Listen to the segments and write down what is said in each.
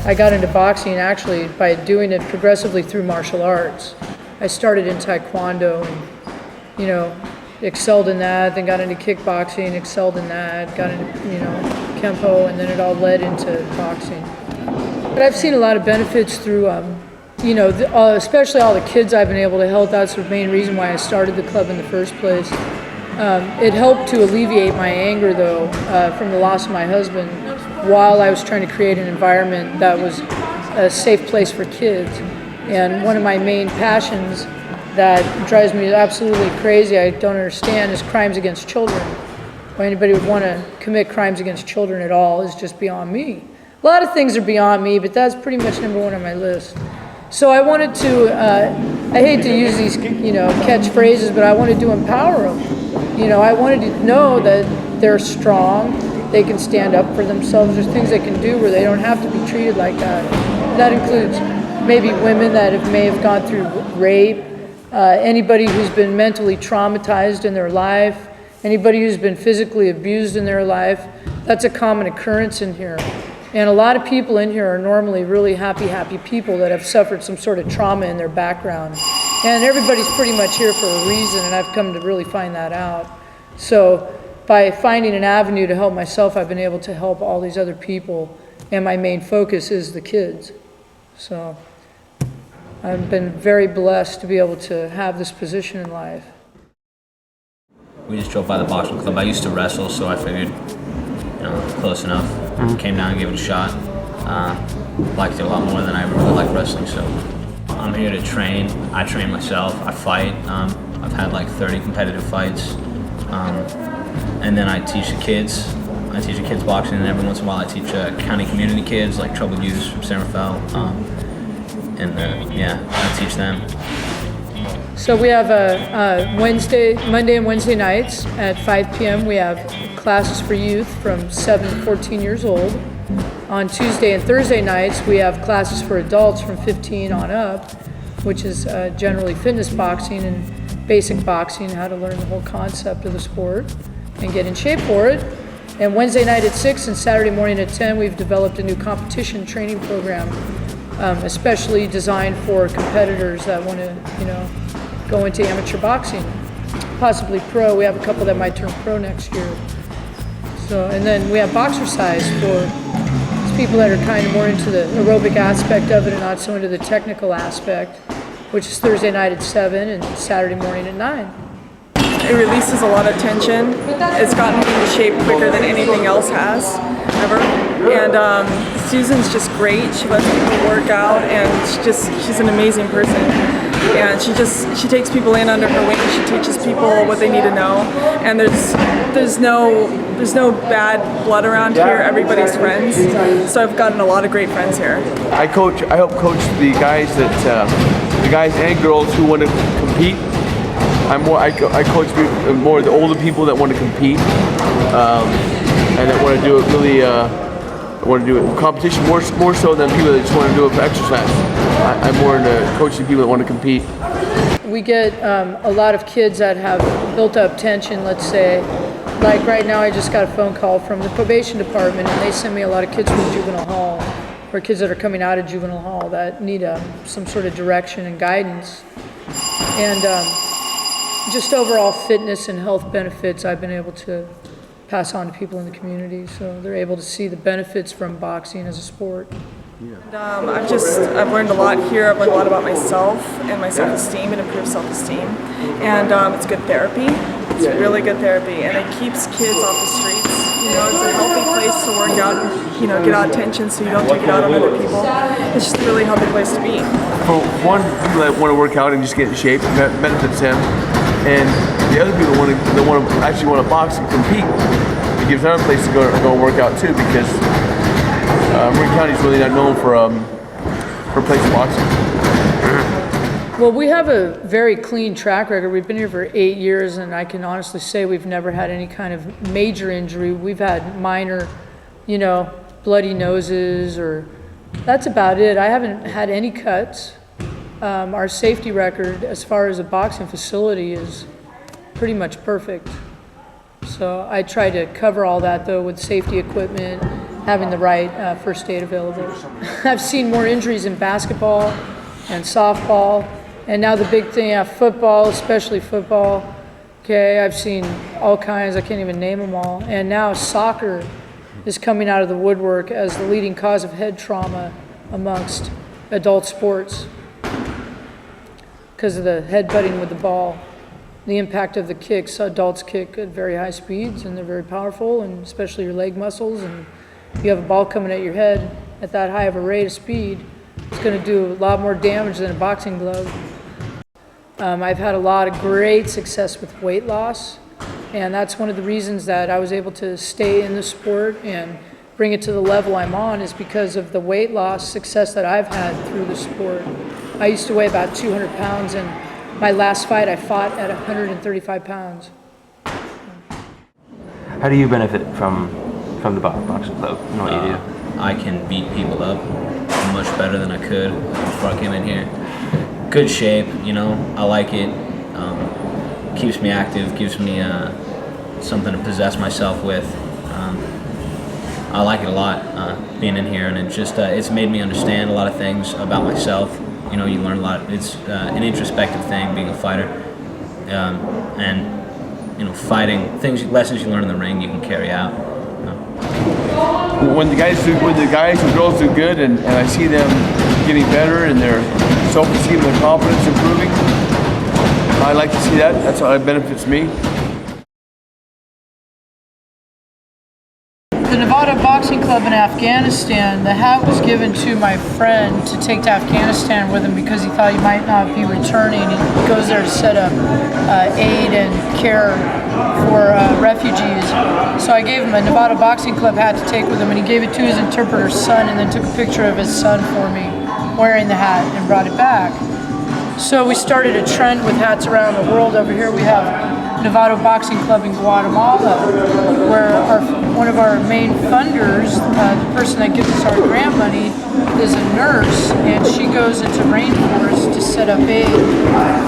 I got into boxing actually by doing it progressively through martial arts. I started in Taekwondo and, you know, excelled in that, then got into kickboxing, excelled in that, got into, you know, Kempo, and then it all led into boxing. But I've seen a lot of benefits through, you know, especially all the kids I've been able to help. That's the main reason why I started the club in the first place. It helped to alleviate my anger, though, from the loss of my husband, while I was trying to create an environment that was a safe place for kids. And one of my main passions that drives me absolutely crazy, I don't understand, is crimes against children. Why anybody would want to commit crimes against children at all is just beyond me. A lot of things are beyond me, but that's pretty much number one on my list. So I wanted to, I hate to use these, you know, catchphrases, but I wanted to empower them. You know, I wanted to know that they're strong, they can stand up for themselves. There's things they can do where they don't have to be treated like that. That includes maybe women that may have gone through rape, anybody who's been mentally traumatized in their life, anybody who's been physically abused in their life. That's a common occurrence in here. And a lot of people in here are normally really happy people that have suffered some sort of trauma in their background. And everybody's pretty much here for a reason, and I've come to really find that out. So by finding an avenue to help myself, I've been able to help all these other people, and my main focus is the kids. So I've been very blessed to be able to have this position in life. We just drove by the boxing club. I used to wrestle, so I figured, you know, close enough. Came down and gave it a shot. Liked it a lot more than I really liked wrestling, so I'm here to train. I train myself. I fight. I've had like 30 competitive fights. And then I teach the kids. I teach the kids boxing, and every once in a while I teach county community kids like troubled youths from San Rafael. Yeah, I teach them. So we have Monday and Wednesday nights at 5 p.m. We have classes for youth from 7 to 14 years old. On Tuesday and Thursday nights, we have classes for adults from 15 on up, which is generally fitness boxing and basic boxing, how to learn the whole concept of the sport and get in shape for it. And Wednesday night at 6 and Saturday morning at 10, we've developed a new competition training program, especially designed for competitors that want to, you know, go into amateur boxing, possibly pro. We have a couple that might turn pro next year. So, and then we have boxercise for people that are kind of more into the aerobic aspect of it and not so into the technical aspect, which is Thursday night at 7 and Saturday morning at 9. It releases a lot of tension. It's gotten me into shape quicker than anything else has, ever. And Susan's just great. She lets people work out, and she's an amazing person. And she takes people in under her wing. She teaches people what they need to know. And there's no bad blood around here. Everybody's friends. So I've gotten a lot of great friends here. I help coach the guys and girls who want to compete. I coach more the older people that want to compete and that want to do it really. Want to do it competition more so than people that just want to do it for exercise. I'm more into coaching people that want to compete. We get a lot of kids that have built up tension, let's say. Like right now, I just got a phone call from the probation department, and they send me a lot of kids from juvenile hall, or kids that are coming out of juvenile hall that need some sort of direction and guidance. And just overall fitness and health benefits I've been able to pass on to people in the community, so they're able to see the benefits from boxing as a sport. I've learned a lot here. I've learned a lot about myself and my self-esteem and improved self-esteem. And it's good therapy. It's really good therapy, and it keeps kids off the streets. You know, it's a healthy place to work out and, you know, get out tension so you don't take it out on other people. It's just a really healthy place to be. For one, people that want to work out and just get in shape, that benefits them. And the other people that actually want to box and compete, it gives them a place to go and work out too, because Marin County is really not known for a place of boxing. Well, we have a very clean track record. We've been here for 8 years, and I can honestly say we've never had any kind of major injury. We've had minor, you know, bloody noses, or that's about it. I haven't had any cuts. Our safety record as far as a boxing facility is pretty much perfect. So I try to cover all that though with safety equipment, having the right first aid available. I've seen more injuries in basketball and softball, and now the big thing, football, especially football. Okay, I've seen all kinds, I can't even name them all. And now soccer is coming out of the woodwork as the leading cause of head trauma amongst adult sports because of the headbutting with the ball. The impact of the kicks, adults kick at very high speeds and they're very powerful, and especially your leg muscles, and if you have a ball coming at your head at that high of a rate of speed, it's going to do a lot more damage than a boxing glove. I've had a lot of great success with weight loss, and that's one of the reasons that I was able to stay in the sport and bring it to the level I'm on, is because of the weight loss success that I've had through the sport. I used to weigh about 200 pounds, and my last fight I fought at 135 pounds. How do you benefit from the boxing club and what you do? I can beat people up much better than I could before I came in here. Good shape, you know, I like it. Keeps me active, gives me something to possess myself with. I like it a lot, being in here, and it just it's made me understand a lot of things about myself. You know, you learn a lot. It's an introspective thing, being a fighter, and you know, fighting lessons you learn in the ring, you can carry out. When the guys and girls do good, and I see them getting better and their self-esteem and their confidence improving, I like to see that. That's how it benefits me. The Novato Boxing Club in Afghanistan, the hat was given to my friend to take to Afghanistan with him because he thought he might not be returning. He goes there to set up aid and care for refugees. So I gave him a Novato Boxing Club hat to take with him, and he gave it to his interpreter's son and then took a picture of his son for me wearing the hat and brought it back. So we started a trend with hats around the world. Over here we have Novato Boxing Club in Guatemala, where one of our main funders, the person that gives us our grant money, is a nurse, and she goes into rainforests to set up aid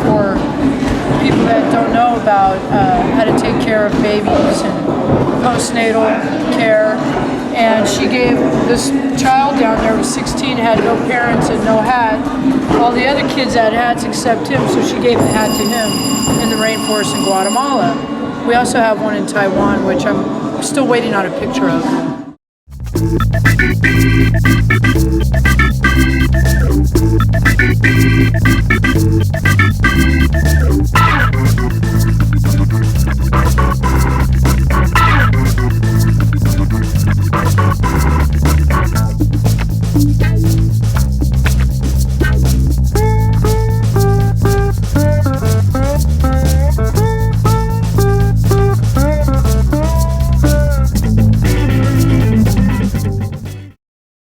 for people that don't know about how to take care of babies and postnatal care. And she gave this child down there, was 16, had no parents and no hat. All the other kids had hats except him, so she gave the hat to him in the rainforest in Guatemala. We also have one in Taiwan, which I'm still waiting on a picture of.